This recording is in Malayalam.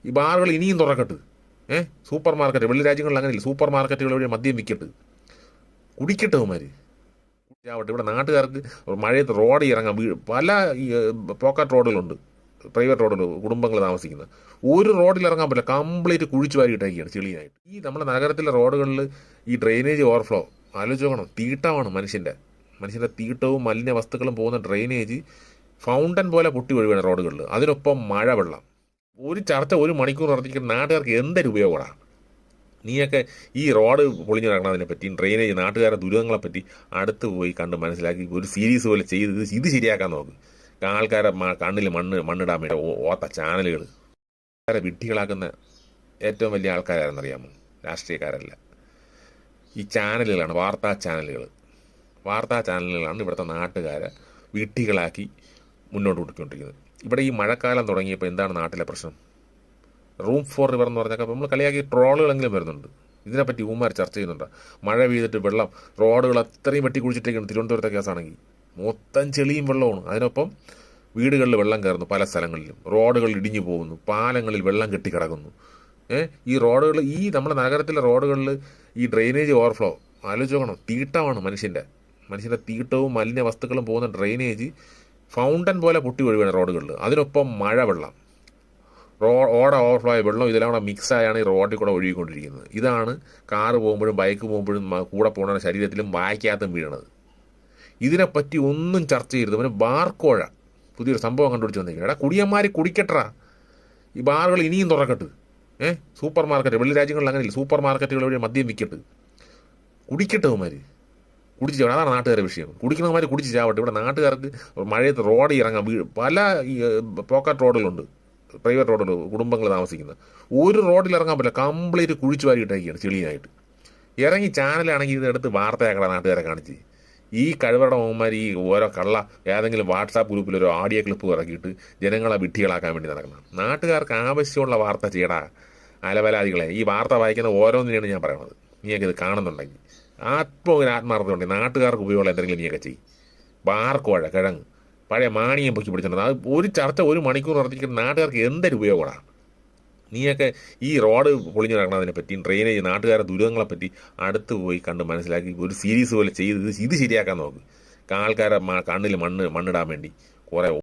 ഈ ബാറുകൾ ഇനിയും തുറക്കട്ട്. സൂപ്പർ മാർക്കറ്റ്, വെള്ളി രാജ്യങ്ങളിൽ അങ്ങനെയില്ല, സൂപ്പർ മാർക്കറ്റുകൾ വഴി മദ്യം വിൽക്കട്ട്, കുടിക്കട്ടെ അവന്മാർ. ആവട്ടെ, ഇവിടെ നാട്ടുകാർക്ക് മഴയത്ത് റോഡ് ഇറങ്ങാൻ പല പോക്കറ്റ് റോഡുകളുണ്ട്, പ്രൈവറ്റ് റോഡുകൾ, കുടുംബങ്ങൾ താമസിക്കുന്ന ഒരു റോഡിൽ ഇറങ്ങാൻ പറ്റില്ല, കംപ്ലീറ്റ് കുഴിച്ചു വാരിയിട്ടേക്കാണ് ചെളിയായിട്ട്. ഈ നമ്മുടെ നഗരത്തിലെ റോഡുകളിൽ ഈ ഡ്രെയിനേജ് ഓവർഫ്ലോ ആലോചിച്ച് നോക്കണം. തീട്ടമാണ് മനുഷ്യൻ്റെ തീട്ടവും മലിന വസ്തുക്കളും പോകുന്ന ഡ്രെയിനേജ് ഫൗണ്ടൻ പോലെ പൊട്ടി ഒഴുകുകയാണ് റോഡുകളിൽ. അതിനൊപ്പം മഴ വെള്ളം. ഒരു ചർച്ച 1 മണിക്കൂർ നടത്തിക്കുന്ന നാട്ടുകാർക്ക് എന്തൊരു ഉപയോഗമാണ്. നീയൊക്കെ ഈ റോഡ് പൊളിഞ്ഞു കിടക്കുന്നതിനെ പറ്റി, ഡ്രെയിനേജ്, നാട്ടുകാരുടെ ദുരിതങ്ങളെപ്പറ്റി അടുത്ത് പോയി കണ്ട് മനസ്സിലാക്കി ഒരു സീരീസ് പോലെ ചെയ്ത് ഇത് ശരിയാക്കാൻ നോക്ക്. ആൾക്കാരെ കണ്ണിൽ മണ്ണിടാൻ വേണ്ടി ഓത്ത ചാനലുകൾ. ആൾക്കാരെ വിഡ്ഢികളാക്കുന്ന ഏറ്റവും വലിയ ആൾക്കാരാരെന്നറിയാമോ? രാഷ്ട്രീയക്കാരല്ല, ഈ ചാനലുകളാണ്, വാർത്താ ചാനലുകളാണ് ഇവിടുത്തെ നാട്ടുകാരെ വിഡ്ഢികളാക്കി മുന്നോട്ട് കൊടുക്കൊണ്ടിരിക്കുന്നത്. ഇവിടെ ഈ മഴക്കാലം തുടങ്ങിയപ്പോൾ എന്താണ് നാട്ടിലെ പ്രശ്നം? റൂം 4 റിവർ എന്ന് പറഞ്ഞാൽ നമ്മൾ കളിയാക്കി ട്രോളുകളെങ്കിലും വരുന്നുണ്ട്. ഇതിനെപ്പറ്റി ഊമാർ ചർച്ച ചെയ്യുന്നുണ്ട്. മഴ പെയ്തിട്ട് വെള്ളം റോഡുകൾ അത്രയും വെട്ടി കുഴിച്ചിട്ടേക്കാണ്. തിരുവനന്തപുരത്തെ കേസാണെങ്കിൽ മൊത്തം ചെളിയും വെള്ളമാണ്. അതിനൊപ്പം വീടുകളിൽ വെള്ളം കയറുന്നു, പല സ്ഥലങ്ങളിലും റോഡുകൾ ഇടിഞ്ഞു പോകുന്നു, പാലങ്ങളിൽ വെള്ളം കെട്ടിക്കിടക്കുന്നു. ഈ റോഡുകൾ, ഈ നമ്മുടെ നഗരത്തിലെ റോഡുകളിൽ ഈ ഡ്രെയിനേജ് ഓവർഫ്ലോ ആലോചിച്ച് നോക്കണം. തീട്ടമാണ് മനുഷ്യൻ്റെ തീട്ടവും മലിന വസ്തുക്കളും പോകുന്ന ഡ്രെയിനേജ് ഫൗണ്ടൻ പോലെ പൊട്ടി ഒഴുകുകയാണ് റോഡുകളിൽ. അതിനൊപ്പം മഴ വെള്ളം, ഓട ഓവർഫ്ലോ ആയ വെള്ളം ഇതെല്ലാം കൂടെ മിക്സായാണ് ഈ റോഡിൽ കൂടെ ഒഴുകിക്കൊണ്ടിരിക്കുന്നത്. ഇതാണ് കാറ് പോകുമ്പോഴും ബൈക്ക് പോകുമ്പോഴും കൂടെ പോകുന്ന ശരീരത്തിലും വായിക്കാത്തും വീഴണത്. ഇതിനെപ്പറ്റി ഒന്നും ചർച്ച ചെയ്യരുത്. അവന് ബാർക്കോഴ പുതിയൊരു സംഭവം കണ്ടുപിടിച്ച് വന്നിരിക്കുന്നത്. കുടിയന്മാർ കുടിക്കട്ടാ, ഈ ബാറുകൾ ഇനിയും തുറക്കട്ട്. സൂപ്പർ മാർക്കറ്റ്, വെള്ളി രാജ്യങ്ങളിൽ അങ്ങനെയില്ല, സൂപ്പർ മാർക്കറ്റുകൾ വഴി മദ്യം വിൽക്കട്ട്, കുടിക്കട്ടെ അവന്മാർ. കുടിച്ച് ചാവട്ടെ, അതാണ് നാട്ടുകാരുടെ വിഷയം. കുടിക്കുന്നവന്മാർ കുടിച്ച് ചാവട്ടെ. ഇവിടെ നാട്ടുകാർക്ക് മഴയത്ത് റോഡ് ഇറങ്ങാൻ പല പോക്കറ്റ് റോഡുകളുണ്ട്, പ്രൈവറ്റ് റോഡുകൾ, കുടുംബങ്ങൾ താമസിക്കുന്ന ഒരു റോഡിൽ ഇറങ്ങാൻ പറ്റില്ല, കംപ്ലീറ്റ് കുഴിച്ചു വാരിയിട്ടേക്കാണ് ചെളിയായിട്ട്. ഇറങ്ങി ചാനലാണെങ്കിൽ ഇതെടുത്ത് വാർത്തയാക്കട നാട്ടുകാരെ കാണിച്ച്. ഈ കഴിവരുടെ മോന്മാർ ഈ ഓരോ കള്ള ഏതെങ്കിലും വാട്സാപ്പ് ഗ്രൂപ്പിൽ ഒരു ഓഡിയോ ക്ലിപ്പ് ഇറക്കിയിട്ട് ജനങ്ങളെ വിഡ്ഢികളാക്കാൻ വേണ്ടി നടക്കണം. നാട്ടുകാർക്ക് ആവശ്യമുള്ള വാർത്ത ചെയ്യടാ അലവലാദികളെ. ഈ വാർത്ത വായിക്കുന്ന ഓരോന്നിനെയാണ് ഞാൻ പറയുന്നത്. നീയൊക്കെ ഇത് കാണുന്നുണ്ടെങ്കിൽ ആത്മാർത്ഥത ഉണ്ടെങ്കിൽ നാട്ടുകാർക്ക് ഉപയോഗമുള്ള എന്തെങ്കിലും നീയൊക്കെ ചെയ്യും. ബാർക്കോഴ കിഴങ്ങ് പഴയ മാണിയം പൊക്കി പിടിച്ചിട്ടുണ്ട്. അത് ഒരു ചർച്ച 1 മണിക്കൂർ നടത്തിക്കുന്ന നാട്ടുകാർക്ക് എന്തൊരു ഉപയോഗമാണ്. നീയൊക്കെ ഈ റോഡ് പൊളിഞ്ഞു കിടക്കുന്നതിനെ പറ്റി, ഡ്രെയിനേജ്, നാട്ടുകാരുടെ ദുരിതങ്ങളെപ്പറ്റി അടുത്ത് പോയി കണ്ട് മനസ്സിലാക്കി ഒരു സീരീസ് പോലെ ചെയ്ത് ഇത് ശരിയാക്കാൻ നോക്ക്. ആൾക്കാരെ കണ്ണിൽ മണ്ണിടാൻ വേണ്ടി കുറേ